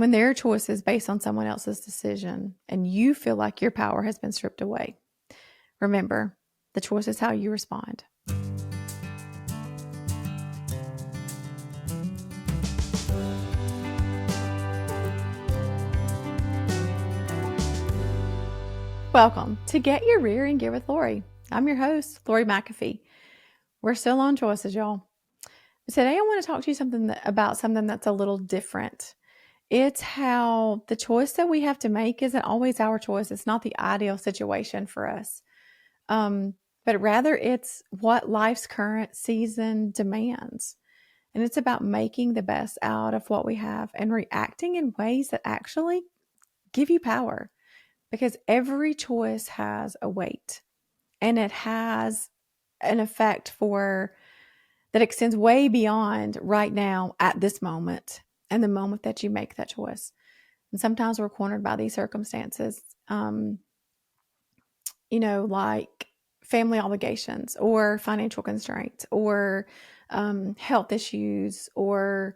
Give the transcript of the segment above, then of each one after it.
when there are choices based on someone else's decision and you feel like your power has been stripped away. Remember, the choice is how you respond. Welcome to Get Your Rear and Gear with Lori. I'm your host, Lori McAfee. We're still on choices, y'all. Today I want to talk to you about something that's a little different. It's how the choice that we have to make isn't always our choice. It's not the ideal situation for us. But rather it's what life's current season demands. And it's about making the best out of what we have and reacting in ways that actually give you power. Because every choice has a weight and it has an effect that extends way beyond right now at this moment and the moment that you make that choice. And sometimes we're cornered by these circumstances, like family obligations or financial constraints or health issues, or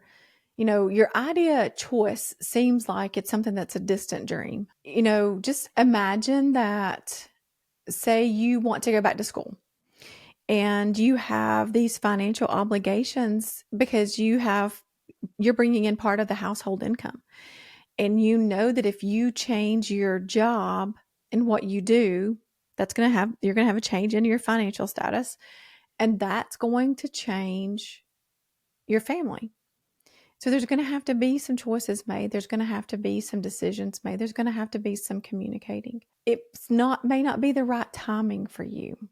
your idea choice seems like it's something that's a distant dream. Just imagine that, say you want to go back to school and you have these financial obligations because you're bringing in part of the household income. And you know that if you change your job and what you do, you're going to have a change in your financial status, and that's going to change your family. So there's going to have to be some choices made. There's going to have to be some decisions made. There's going to have to be some communicating. May not be the right timing for you.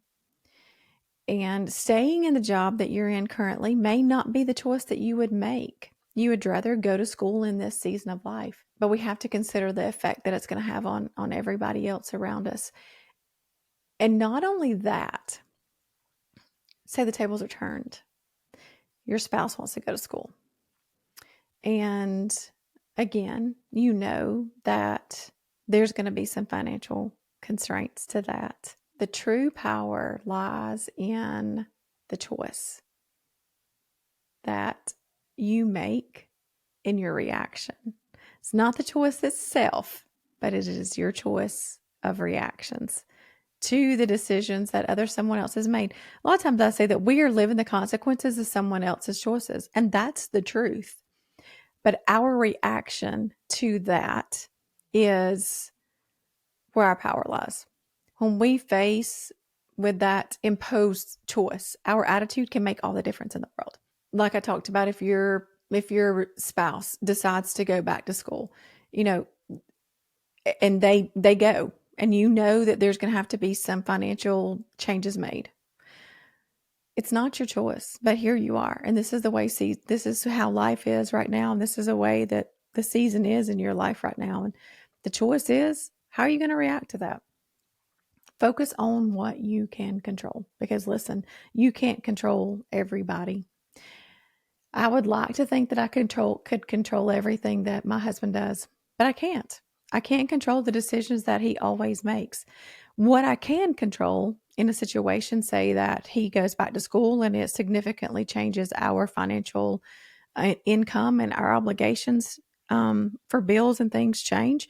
And staying in the job that you're in currently may not be the choice that you would make. You would rather go to school in this season of life. But we have to consider the effect that it's going to have on everybody else around us. And not only that, say the tables are turned. Your spouse wants to go to school. And again, you know that there's going to be some financial constraints to that. The true power lies in the choice that you make in your reaction. It's not the choice itself, but it is your choice of reactions to the decisions that someone else has made. A lot of times I say that we are living the consequences of someone else's choices, and that's the truth. But our reaction to that is where our power lies. When we face with that imposed choice, our attitude can make all the difference in the world. Like I talked about, if your spouse decides to go back to school, and they go, and you know that there's going to have to be some financial changes made. It's not your choice, but here you are. And this is this is how life is right now. And this is a way that the season is in your life right now. And the choice is, how are you going to react to that? Focus on what you can control, because listen, you can't control everybody. I would like to think that I could control everything that my husband does, but I can't. I can't control the decisions that he always makes. What I can control in a situation, say that he goes back to school and it significantly changes our financial income and our obligations for bills and things change,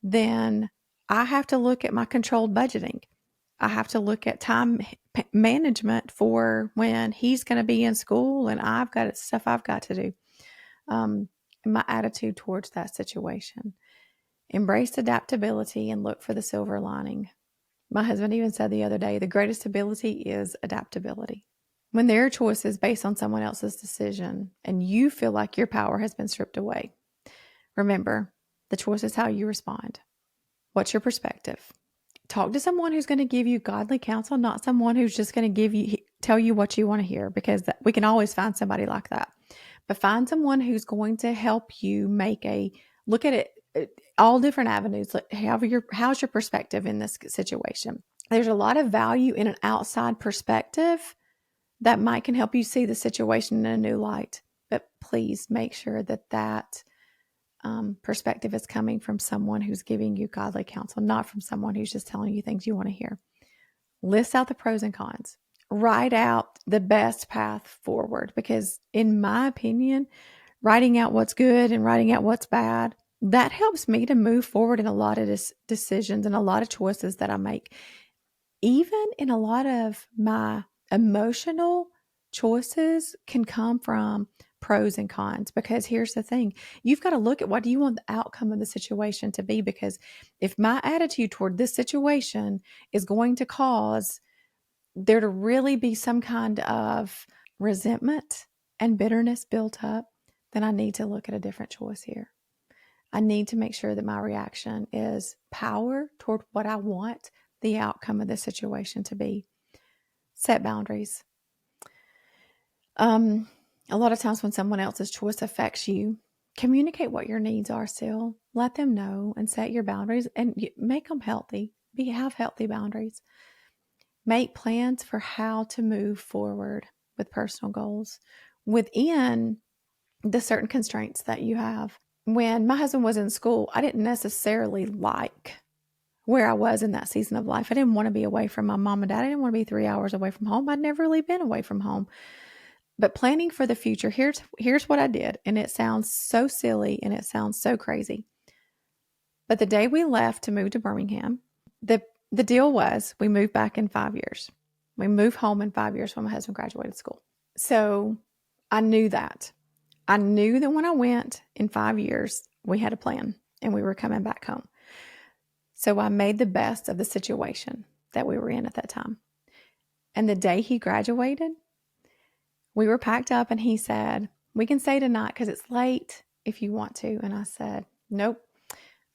then I have to look at my controlled budgeting. I have to look at time management for when he's going to be in school and I've got stuff I've got to do. And my attitude towards that situation. Embrace adaptability and look for the silver lining. My husband even said the other day, the greatest ability is adaptability. When there are choices based on someone else's decision and you feel like your power has been stripped away, remember, the choice is how you respond. What's your perspective? Talk to someone who's going to give you godly counsel, not someone who's just going to tell you what you want to hear, because we can always find somebody like that. But find someone who's going to help you look at it, all different avenues. How's your perspective in this situation? There's a lot of value in an outside perspective that can help you see the situation in a new light. But please make sure that perspective is coming from someone who's giving you godly counsel, not from someone who's just telling you things you want to hear. List out the pros and cons. Write out the best path forward, because in my opinion, writing out what's good and writing out what's bad that helps me to move forward in a lot of decisions and a lot of choices that I make. Even in a lot of my emotional choices can come from pros and cons, because here's the thing. You've got to look at, what do you want the outcome of the situation to be? Because if my attitude toward this situation is going to cause there to really be some kind of resentment and bitterness built up, then I need to look at a different choice here. I need to make sure that my reaction is power toward what I want the outcome of the situation to be. Set boundaries. A lot of times when someone else's choice affects you, communicate what your needs are still. Let them know and set your boundaries and make them healthy. Have healthy boundaries. Make plans for how to move forward with personal goals within the certain constraints that you have. When my husband was in school, I didn't necessarily like where I was in that season of life. I didn't want to be away from my mom and dad. I didn't want to be 3 hours away from home. I'd never really been away from home. But planning for the future, here's what I did. And it sounds so silly and it sounds so crazy. But the day we left to move to Birmingham, the deal was we moved back in 5 years. We moved home in 5 years when my husband graduated school. So I knew that. I knew that when I went in 5 years, we had a plan and we were coming back home. So I made the best of the situation that we were in at that time. And the day he graduated, we were packed up and he said, we can stay tonight because it's late if you want to. And I said, nope.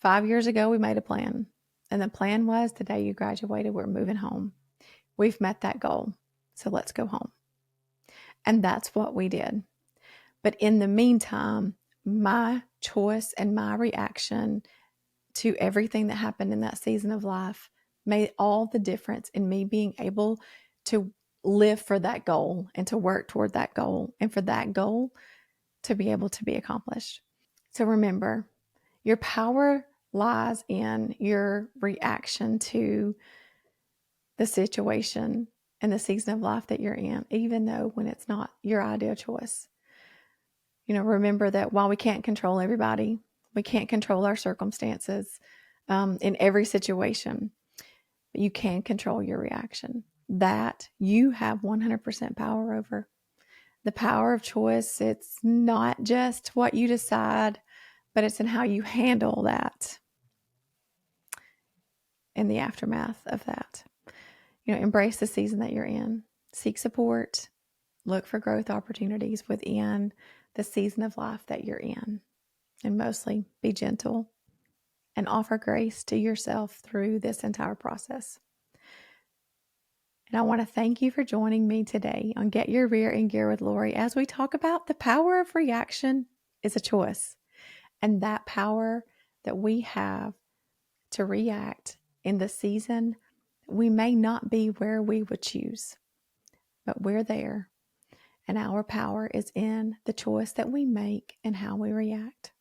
5 years ago, we made a plan. And the plan was the day you graduated, we're moving home. We've met that goal. So let's go home. And that's what we did. But in the meantime, my choice and my reaction to everything that happened in that season of life made all the difference in me being able to live for that goal and to work toward that goal and for that goal to be able to be accomplished. So remember, your power lies in your reaction to the situation and the season of life that you're in, even though when it's not your ideal choice. Remember that while we can't control everybody, we can't control our circumstances in every situation, but you can control your reaction. That you have 100% power over. The power of choice, it's not just what you decide, but it's in how you handle that in the aftermath of that. Embrace the season that you're in. Seek support. Look for growth opportunities within the season of life that you're in. And mostly be gentle and offer grace to yourself through this entire process. And I want to thank you for joining me today on Get Your Rear in Gear with Lori as we talk about the power of reaction is a choice. And that power that we have to react in the season, we may not be where we would choose, but we're there. And our power is in the choice that we make and how we react.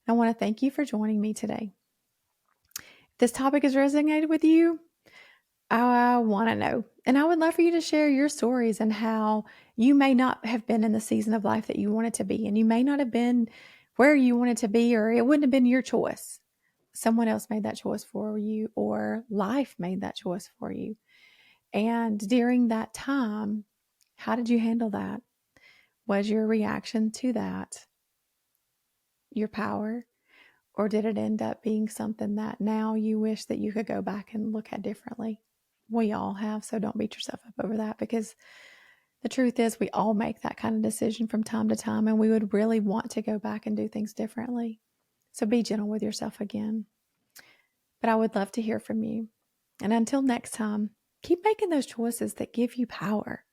I want to thank you for joining me today. If this topic has resonated with you, I want to know. And I would love for you to share your stories and how you may not have been in the season of life that you wanted to be. And you may not have been where you wanted to be, or it wouldn't have been your choice. Someone else made that choice for you, or life made that choice for you. And during that time, how did you handle that? Was your reaction to that your power? Or did it end up being something that now you wish that you could go back and look at differently? We all have, so don't beat yourself up over that, because the truth is we all make that kind of decision from time to time, and we would really want to go back and do things differently. So be gentle with yourself again. But I would love to hear from you. And until next time, keep making those choices that give you power,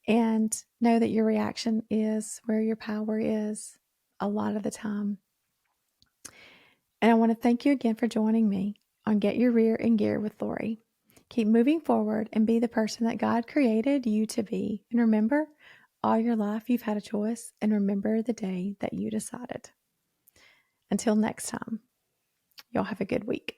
and know that your reaction is where your power is a lot of the time. And I want to thank you again for joining me on Get Your Rear in Gear with Lori. Keep moving forward and be the person that God created you to be. And remember, all your life you've had a choice, and remember the day that you decided. Until next time, y'all have a good week.